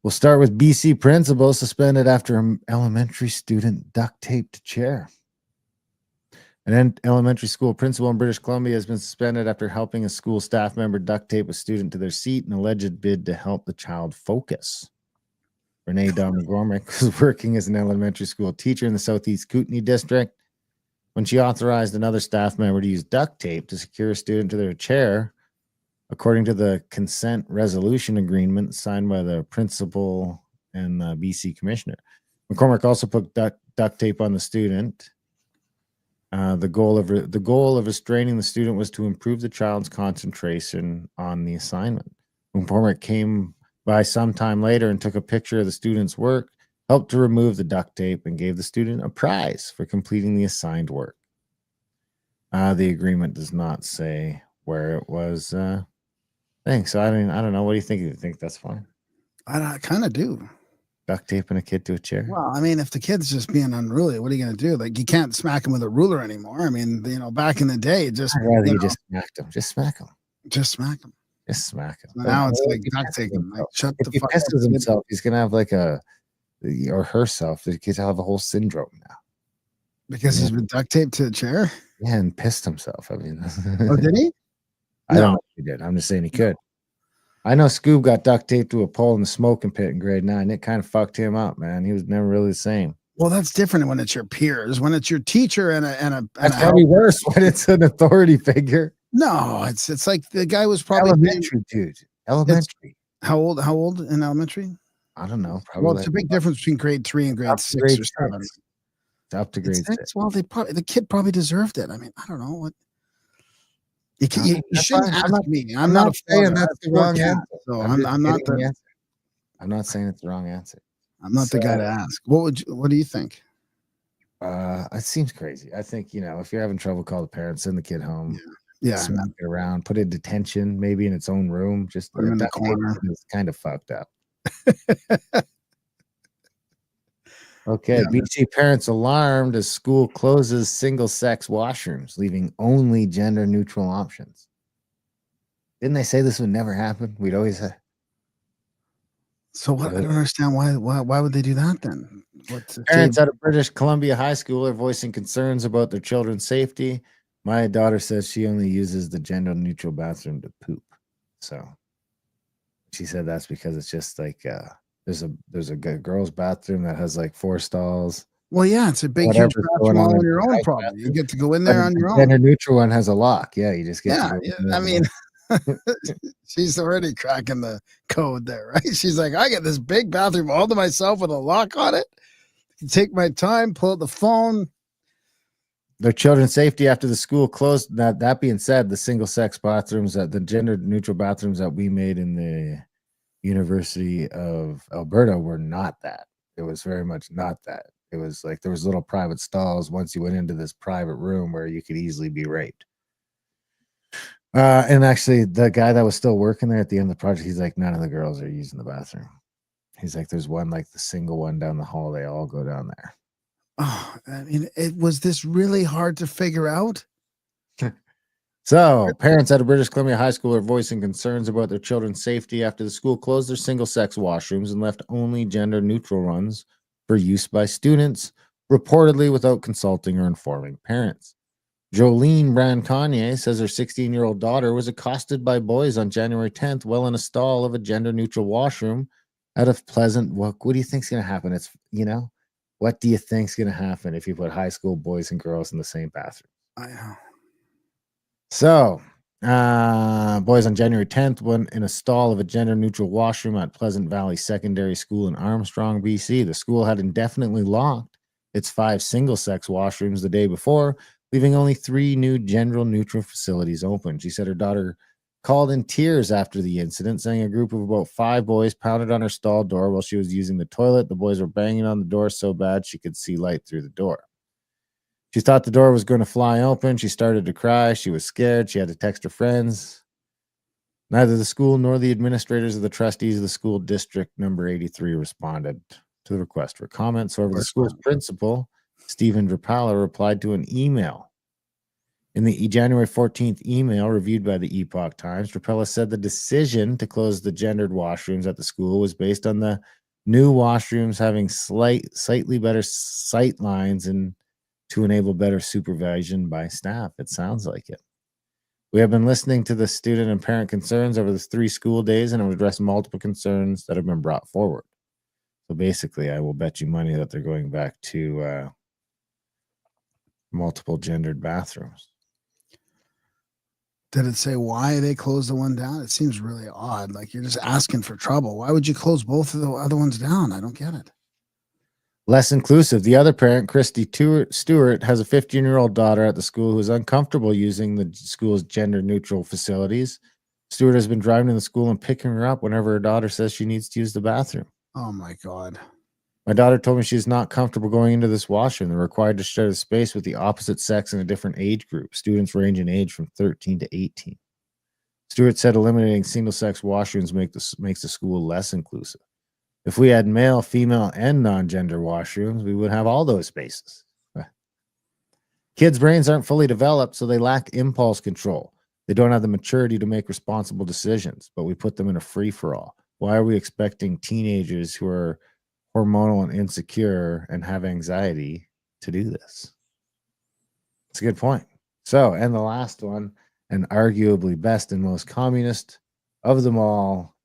We'll start with BC principal suspended after elementary student duct taped chair. An elementary school principal in British Columbia has been suspended after helping a school staff member duct tape a student to their seat in an alleged bid to help the child focus. Renee McGormick was working as an elementary school teacher in the Southeast Kootenay district when she authorized another staff member to use duct tape to secure a student to their chair, according to the consent resolution agreement signed by the principal and the BC commissioner. McCormick also put duct tape on the student. The goal of restraining the student was to improve the child's concentration on the assignment. McCormick came by sometime later and took a picture of the student's work, helped to remove the duct tape, and gave the student a prize for completing the assigned work. The agreement does not say where it was. Thanks. So I don't know. What do you think? You think that's fine? I kind of do. Duct taping a kid to a chair. Well, I mean, if the kid's just being unruly, what are you going to do? Like, you can't smack him with a ruler anymore. I mean, back in the day, just I'd rather you just smacked him. Just smack him. Just smack him. Just smack him. So now it's like duct taping. Like, shut if the he fuck up. pisses himself, he's gonna have like or herself. The kids have a whole syndrome now Because he's been duct taped to a chair. Yeah, and pissed himself. I mean, Oh, did he? I don't know if he did. I'm just saying he could. I know Scoob got duct taped to a pole in the smoking pit in grade 9. It kind of fucked him up, man. He was never really the same. Well, that's different when it's your peers. When it's your teacher and that's probably worse when it's an authority figure. No, it's like the guy was probably elementary, dude. Elementary. How old in elementary? I don't know. Probably Well, it's a big difference between grade 3 and grade 6 or 7. It's up to grade 6. Well, the kid probably deserved it. I mean, I don't know what. You shouldn't ask me. I'm not saying that's the wrong answer. So I'm not the answer. I'm not saying it's the wrong answer. I'm not the guy to ask. What do you think? It seems crazy. I think, if you're having trouble, call the parents, send the kid home. Yeah. Smack it around, put it in detention, maybe in its own room. Just put him in the corner. It's kind of fucked up. Okay. Yeah. BC parents alarmed as school closes single-sex washrooms, leaving only gender-neutral options. Didn't they say this would never happen? We'd always have. So what? I don't understand why would they do that then? Parents at a British Columbia high school are voicing concerns about their children's safety. My daughter says she only uses the gender-neutral bathroom to poop. So she said that's because it's just like there's a girl's bathroom that has like 4 stalls. Well, yeah, it's a big huge bathroom all on your own. Probably you get to go in there on your own. The gender-neutral one has a lock. Yeah, you just get. I mean. She's already cracking the code there, right? She's like, I get this big bathroom all to myself with a lock on it. Take my time, pull out the phone. Their children's safety after the school closed. That being said, the single-sex bathrooms, the gender-neutral bathrooms that we made in the University of Alberta were not that. It was very much not that. It was like there was little private stalls once you went into this private room where you could easily be raped. And actually, the guy that was still working there at the end of the project, he's like, none of the girls are using the bathroom. He's like, there's one, like the single one down the hall. They all go down there. Oh, I mean, was this really hard to figure out? So, parents at a British Columbia high school are voicing concerns about their children's safety after the school closed their single-sex washrooms and left only gender-neutral ones for use by students, reportedly without consulting or informing parents. Jolene Branconier says her 16-year-old daughter was accosted by boys on January 10th while in a stall of a gender-neutral washroom out of Pleasant. What do you think's going to happen? What do you think's going to happen if you put high school boys and girls in the same bathroom? I know. So, boys on January 10th went in a stall of a gender-neutral washroom at Pleasant Valley Secondary School in Armstrong, BC. The school had indefinitely locked its 5 single-sex washrooms the day before, leaving only 3 new gender-neutral facilities open. She said her daughter called in tears after the incident, saying a group of about 5 boys pounded on her stall door while she was using the toilet. The boys were banging on the door so bad she could see light through the door. She thought the door was going to fly open. She started to cry. She was scared. She had to text her friends. Neither the school nor the administrators or the trustees of the school district number 83 responded to the request for comments. However, the school's principal, Stephen Drapala, replied to an email In the January 14th email reviewed by the Epoch Times, Trapella said the decision to close the gendered washrooms at the school was based on the new washrooms having slightly better sight lines and to enable better supervision by staff. It sounds like it. We have been listening to the student and parent concerns over the 3 school days and have addressed multiple concerns that have been brought forward. So basically, I will bet you money that they're going back to multiple gendered bathrooms. Did it say why they closed the one down? It seems really odd. Like you're just asking for trouble. Why would you close both of the other ones down? I don't get it. Less inclusive. The other parent, Christy Stewart, has a 15-year-old daughter at the school who is uncomfortable using the school's gender-neutral facilities. Stewart has been driving to the school and picking her up whenever her daughter says she needs to use the bathroom. Oh, my God. My daughter told me she's not comfortable going into this washroom. They're required to share the space with the opposite sex in a different age group. Students range in age from 13 to 18. Stewart said eliminating single-sex washrooms makes the school less inclusive. If we had male, female, and non-gender washrooms, we would have all those spaces. Kids' brains aren't fully developed, so they lack impulse control. They don't have the maturity to make responsible decisions, but we put them in a free-for-all. Why are we expecting teenagers who are hormonal and insecure and have anxiety to do this? It's a good point. So, and the last one, and arguably best and most communist of them all,